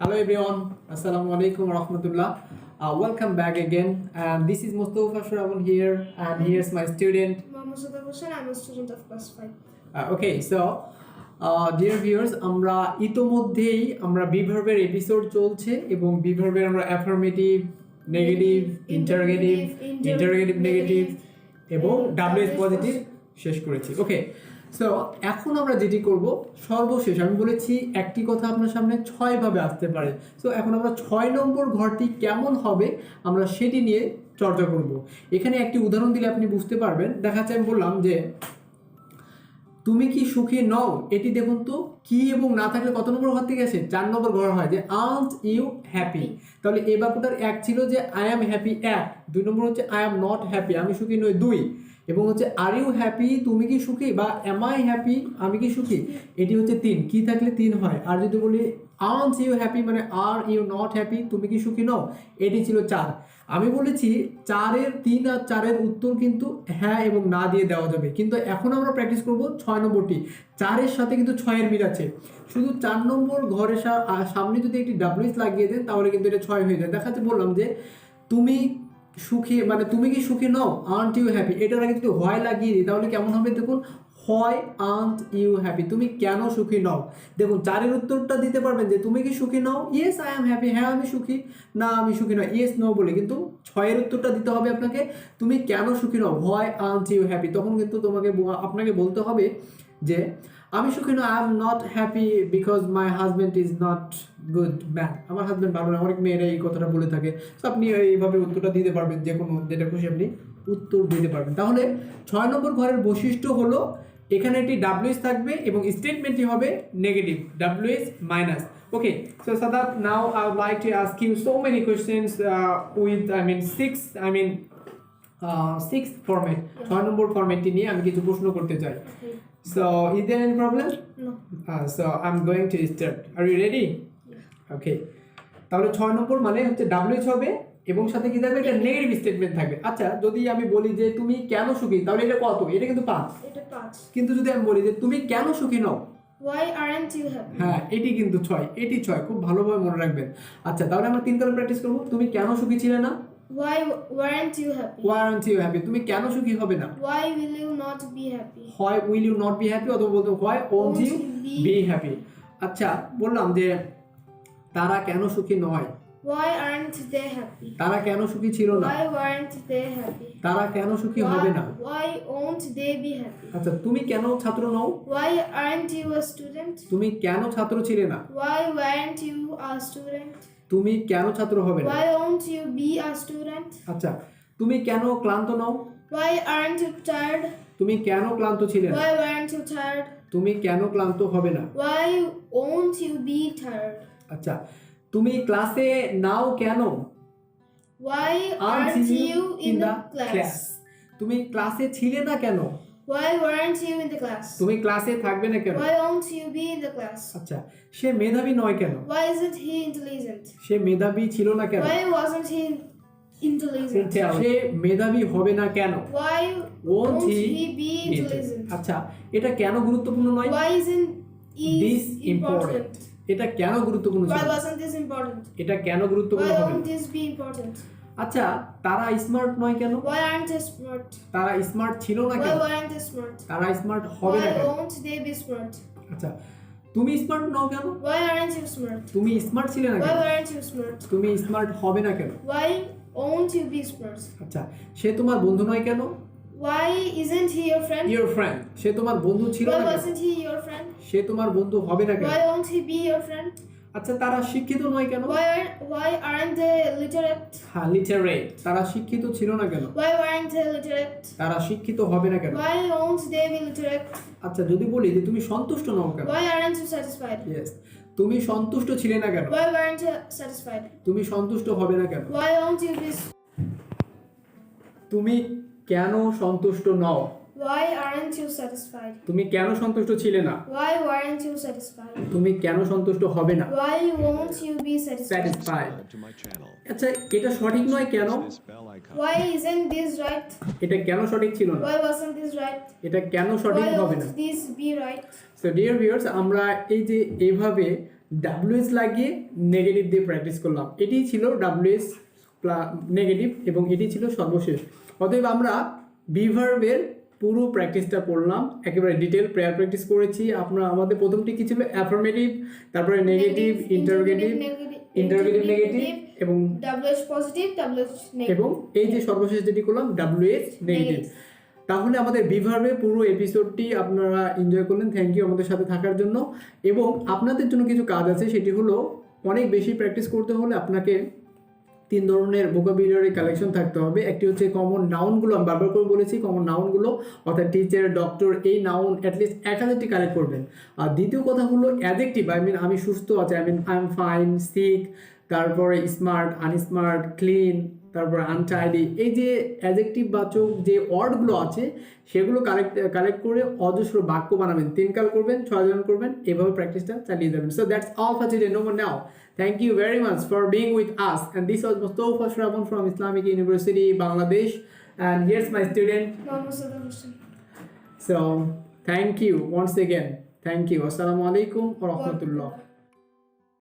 Hello everyone, Assalamu alaikum wa rahmatullah. Welcome back again, and this is Mustafa Shravan here, and here's my student. Mohammed Sadaf Hossain, I'm a student of class 5. Okay, so dear viewers, আমরা ইতোমধ্যেই আমরা বিভার্বের episode চলছে এবং বিভার্বের আমরা affirmative, negative, interrogative negative এবং WS positive শেষ করেছি। ওকে, so এখন আমরা যেটি করব সর্বশেষ আমি বলেছি একটি কথা আপনার সামনে 6 ভাবে আসতে পারে। সো এখন আমরা 6 নম্বর ঘরটি কেমন হবে আমরা সেটি নিয়ে চর্চা করব। এখানে একটি উদাহরণ দিলে আপনি বুঝতে পারবেন। দেখাচ্ছে আমি বললাম যে তুমি কি সুখী নও, এটি দেখুন তো কি এবং না থাকলে কত নম্বর ঘর থেকে আসে? 4 নম্বর ঘর হয় যে আর্ট ইউ হ্যাপি। তাহলে এই বাক্যটার এক ছিল যে আই অ্যাম হ্যাপি 1, 2 নম্বর হচ্ছে আই অ্যাম নট হ্যাপি, আমি সুখী নই 2, এবং হচ্ছে আর ইউ হ্যাপি, তুমি কি সুখী, বা এম আই হ্যাপি, আমি কি সুখী, এটি হচ্ছে 3। কি থাকলে 3 হয়। আর যদি বলি আর্ট ইউ হ্যাপি মানে আর ইউ নট হ্যাপি, তুমি কি সুখী নও, এটি ছিল 4। আমি বলেছি 4-এর 3 আর 4-এর উত্তর কিন্তু হ্যাঁ এবং না দিয়ে দেওয়া যাবে, কিন্তু এখন আমরা প্র্যাকটিস করব 6 নম্বরটি। 4-এর সাথে কিন্তু 6-এর মিল আছে, শুধু 4 নম্বর ঘরের সামনে যদি একটি ডাব্লিউএস লাগিয়ে দেন তাহলে কিন্তু এটা 6 হয়ে যায়। দেখাচ্ছে বললাম যে তুমি সুখী মানে তুমি কি সুখী নও, আর্ট ইউ হ্যাপি, এটার আগে যদি হয় লাগিয়ে দিই তাহলে কেমন হবে দেখুন, হয় আর্ট ইউ হ্যাপি, তুমি কেন সুখী নও। দেখুন 4-এর উত্তরটা দিতে পারবেন যে তুমি কি সুখী নও, ইয়েস আই অ্যাম হ্যাপি, হ্যাঁ আমি সুখী, না আমি সুখী নয়, ইয়েস নো বলে। কিন্তু 6-এর উত্তরটা দিতে হবে আপনাকে, তুমি কেন সুখী নও, হয় আর্ট ইউ হ্যাপি। তখন কিন্তু আপনাকে বলতে হবে যে আমি সুখী নয়, I am not happy because my husband is not good man, আমার হাজব্যান্ড ভালো না। অনেক মেয়েরা এই কথাটা বলে থাকে। তো আপনি এইভাবে উত্তরটা দিতে পারবেন, যে কোনো যেটা খুশি আপনি উত্তর দিতে পারবেন। তাহলে 6 নম্বর ঘরের বৈশিষ্ট্য হলো এখানে একটি ডাব্লিউএস থাকবে এবং স্টেটমেন্টটি হবে negative, W S minus. Okay, so Sadat, now I would like to ask you so many questions with six format. 6 number ফরম্যাটটি নিয়ে আমি কিছু প্রশ্ন করতে চাই। So, is there any problem? No. So, I'm going to start. Are you ready? Yeah. Okay. তাহলে 6 নম্বর মানে হচ্ছে ডাব্লিউএইচ হবে এবং সাথে কি থাকবে, একটা নেগেটিভ স্টেটমেন্ট থাকবে। আচ্ছা, যদি আমি বলি যে তুমি কেন সুখী, তাহলে এটা কত? এটা কিন্তু 5। এটা 5। কিন্তু যদি আমি বলি যে তুমি কেন সুখী নও, Why aren't you happy? হ্যাঁ এটি কিন্তু 6, এটি 6, খুব ভালোভাবে মনে রাখবেন। আচ্ছা, তাহলে আমরা 3 তলা প্র্যাকটিস করব। তুমি কেন সুখী ছিলে না, Why weren't you happy? why aren't you happy, তুমি কেন সুখী হবে না, Why will you not be happy? why will you not be happy, অথবা বলতে why won't you be happy। আচ্ছা, বললাম যে তারা কেন সুখী নয়, Why aren't they happy? তারা কেন সুখী ছিল না, Why weren't they happy? তারা কেন সুখী হবে না। Why won't they be happy? আচ্ছা, তুমি কেন ছাত্র নও, Why aren't you a student? তুমি কেন ছাত্র ছিলে না, Why weren't you a student? তুমি কেন ছাত্র হবে না। Why won't you be a student? আচ্ছা, তুমি কেন ক্লান্ত নও, Why aren't you tired? তুমি কেন ক্লান্ত ছিলে না, Why weren't you tired? তুমি কেন ক্লান্ত হবে না। Why won't you be tired? আচ্ছা, তুমি ক্লাসে নাও কেন, Why aren't you in the class? তুমি ক্লাসে ছিলে না কেন, Why weren't you in the class? তুমি ক্লাসে থাকবে না কেন। Why won't you be in the class? আচ্ছা, সে মেধাবী নয় কেন, Why isn't he intelligent? সে মেধাবী ছিল না কেন, Why wasn't he intelligent? সে মেধাবী হবে না কেন, Why won't won't he he be intelligent? আচ্ছা, এটা কেন গুরুত্বপূর্ণ নয়, Why isn't this this important, important? এটা কেন গুরুত্বপূর্ণ ছিল, Why wasn't this important? এটা কেন গুরুত্বপূর্ণ Why হবে won't না। this be important? আচ্ছা, তারা স্মার্ট নয় কেন, Why aren't they smart? তারা স্মার্ট ছিল না Why কেন, weren't they smart? তারা স্মার্ট হবে না Why কেন। won't they be smart? আচ্ছা, তুমি স্মার্ট নও কেন, Why aren't you smart? তুমি স্মার্ট ছিলে না Why কেন, weren't you smart? তুমি স্মার্ট হবে না কেন। Why won't you be smart? আচ্ছা, সে তোমার বন্ধু নয় কেন, Why isn't he your friend? Your friend, সে তোমার বন্ধু ছিল Why না কেন, wasn't he your friend? সে তোমার বন্ধু হবে না কেন। Why won't he be your friend? আচ্ছা, তারা শিক্ষিত নয় কেন, Why aren't they literate? হ্যাঁ লিটারেট, তারা শিক্ষিত ছিল না কেন, Why weren't they literate? তারা শিক্ষিত হবে না কেন। Why won't they be literate? আচ্ছা, যদি বলি যে তুমি সন্তুষ্ট নও কেন, Why aren't you satisfied? Yes, তুমি সন্তুষ্ট ছিলে না কেন, Why weren't you satisfied? তুমি সন্তুষ্ট হবে না কেন। Why won't you be? তুমি কেন সন্তুষ্ট নও, Why aren't you satisfied? তুমি কেন সন্তুষ্ট ছিলে না, Why weren't you satisfied? তুমি কেন সন্তুষ্ট হবে না। Why won't you be satisfied? Satisfied. to my channel. আচ্ছা, এটা সঠিক নয় কেন, This bell icon. Why isn't this right? এটা কেন সঠিক ছিল না, Why wasn't this right? এটা কেন সঠিক Why হবে না। won't this be right? So dear viewers, আমরা এই যে এইভাবে ডাব্লিউএস লাগিয়ে নেগেটিভ দিয়ে প্র্যাকটিস করলাম। এটি ছিল ডাব্লিউএস নেগেটিভ এবং এটি ছিল সর্বশেষ। অতএব আমরা বিভার্বের পুরো প্র্যাকটিসটা করলাম, একেবারে ডিটেল প্রেয়ার প্র্যাকটিস করেছি। আপনারা আমাদের প্রথমটি কি ছিল? অ্যাফার্মেটিভ, তারপরে নেগেটিভ, ইন্টারোগেটিভ নেগেটিভ এবং WH পজিটিভ WH নেগেটিভ এবং এই যে সর্বশেষ যেটি করলাম WH নেগেটিভ। তাহলে আমাদের বিভার্বে পুরো এপিসোডটি আপনারা এনজয় করলেন। থ্যাংক ইউ আমাদের সাথে থাকার জন্য। এবং আপনাদের জন্য কিছু কাজ আছে, সেটি হলো অনেক বেশি প্র্যাকটিস করতে হলে আপনাকে 3 ধরনের ভোকাবুলারি কালেকশন থাকতে হবে। একটি হচ্ছে কমন নাউনগুলো, আমি বারবার করে বলেছি কমন নাউনগুলো, অর্থাৎ টিচার, ডক্টর, এই নাউন অ্যাটলিস্ট 1000টি কালেক্ট করবেন। আর দ্বিতীয় কথা হলো অ্যাডজেক্টিভ, আমি সুস্থ আছি, আই এম ফাইন, সিক, তারপরে স্মার্ট, আনস্মার্ট, ক্লিন, তারপরে আনটাইডি, এই যে অ্যাডজেক্টিভ বাচক যে ওয়ার্ডগুলো আছে সেগুলো কালেক্ট করে অজস্র বাক্য বানাবেন। 3 কাল করবেন, 6 জন করবেন, এভাবে প্র্যাকটিসটা চালিয়ে যাবেন। So that's all for today, no more now. Thank you very much for being with us. And this was Mustafa Shravan from Islamic University, Bangladesh. And here's my student. So, thank you once again. Thank you. Assalamu alaikum wa rahmatullah.